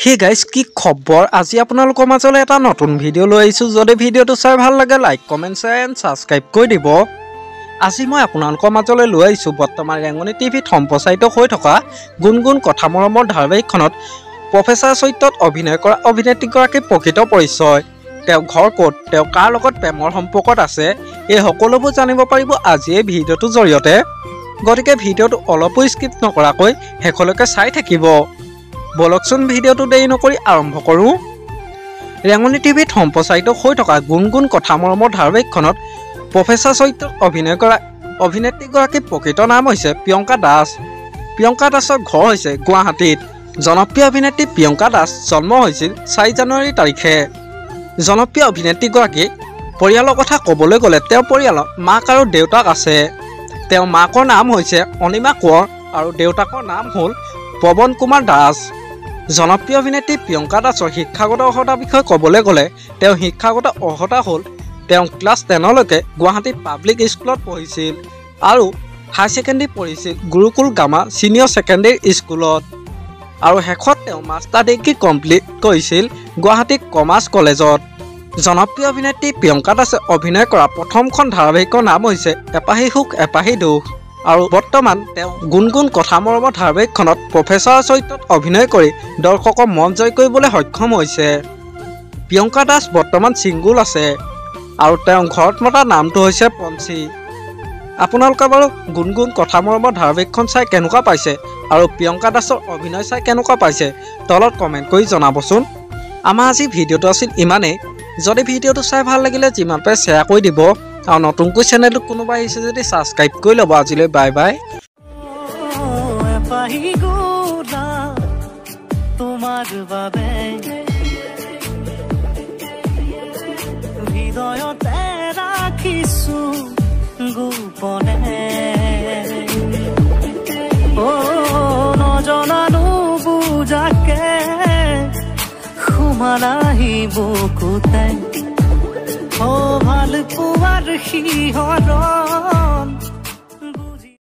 hey guys কি খবৰ আজি আপোনালোকৰ মাজলৈ এটা নতুন ভিডিঅ' লৈ আহিছোঁ যদি ভিডিঅ'টো চাই ভাল লাগে like comment share and subscribe কৰি দিব আজি মই আপোনালোকৰ মাজলৈ লৈ আহিছোঁ বৰ্তমান ৰেঙনি টিভিত সম্প্ৰচাৰিত হৈ থকা গুণগুণ কথা মৰমৰ ধাৰাবাহিকখনত প্ৰফেচাৰ চৰিত্ৰত অভিনয় কৰা অভিনেত্ৰীগৰাকীৰ প্ৰকৃত পৰিচয় তেওঁ ঘৰ ক'ত তেওঁ কাৰ লগত প্ৰেমৰ সম্পৰ্কত আছে এই সকলোবোৰ জানিব পাৰিব আজি এই ভিডিঅ'টোৰ জৰিয়তে গতিকে ভিডিঅ'টো অলপো স্কিপ নকৰাকৈ শেষলৈকে চাই থাকিব বলকচোন ভিডিঅ'টো দেৰি নকৰি আৰম্ভ কৰোঁ ৰেঙনি টিভিত সম্প্ৰচাৰিত হৈ থকা গুণগুণ কথা মৰমৰ ধাৰাবাহিকখনত প্ৰফেচাৰ চৰিত্ৰত অভিনয় কৰা অভিনেত্ৰীগৰাকীৰ প্ৰকৃত নাম হৈছে প্ৰিয়ংকা দাস প্ৰিয়ংকা দাসৰ ঘৰ হৈছে গুৱাহাটীত জনপ্ৰিয় অভিনেত্ৰী প্ৰিয়ংকা দাস জন্ম হৈছিল 4 জানুৱাৰী তাৰিখে জনপ্ৰিয় অভিনেত্ৰীগৰাকী পৰিয়ালৰ কথা ক'বলৈ গ'লে তেওঁৰ পৰিয়ালত মাক আৰু দেউতাক আছে তেওঁৰ মাকৰ নাম হৈছে অনিমা কোঁৱৰ আৰু দেউতাকৰ নাম হ'ল পৱন কুমাৰ দাস জনপ্ৰিয় অভিনেত্ৰী প্ৰিয়ংকা দাসৰ শিক্ষাগত অৰ্হতাৰ বিষয়ে ক'বলৈ গ'লে তেওঁ শিক্ষাগত অৰ্হতা হ'ল তেওঁ ক্লাছ 10 লৈকে গুৱাহাটী পাব্লিক স্কুলত পঢ়িছিল আৰু হাই ছেকেণ্ডেৰী পঢ়িছিল গুৰুকুল গামা ছিনিয়ৰ ছেকেণ্ডেৰী স্কুলত আৰু শেষত তেওঁ মাষ্টাৰ ডিগ্ৰী কমপ্লিট কৰিছিল গুৱাহাটী কমাৰ্চ কলেজত জনপ্ৰিয় অভিনেত্ৰী প্ৰিয়ংকা দাসে অভিনয় কৰা প্ৰথমখন ধাৰাবাহিকৰ নাম হৈছে এপাহি সুখ এপাহি দুখ আৰু বৰ্তমান তেওঁ গুণগুণ কথা মৰমৰ ধাৰাবাহিকখনত প্ৰফেচাৰৰ চৰিত্ৰত অভিনয় কৰি দৰ্শকৰ মন জয় কৰিবলৈ সক্ষম হৈছে প্ৰিয়ংকা দাস বৰ্তমান ছিংগুল আছে আৰু তেওঁ ঘৰত মতা নামটো হৈছে পঞ্চী আপোনালোকে বাৰু গুণগুণ কথা মৰমৰ ধাৰাবাহিকখন চাই কেনেকুৱা পাইছে আৰু প্ৰিয়ংকা দাসৰ অভিনয় চাই কেনেকুৱা পাইছে তলত কমেণ্ট কৰি জনাবচোন আমাৰ আজি ভিডিঅ'টো আছিল ইমানেই যদি ভিডিঅ'টো চাই ভাল লাগিলে যিমান পাৰে শ্বেয়াৰ কৰি দিব আৰু নতুনকৈ চেনেলটো কোনোবা আহিছে যদি সাবস্ক্ৰাইব কৰি ল'ব আজিলৈ বাই বাই তোমাৰ বাবে হৃদয়তে ৰাখিছো গোপনে নজনানো বুজাকে সোমালাহি বুকুতে ভাল পোৱাৰ শিহৰণ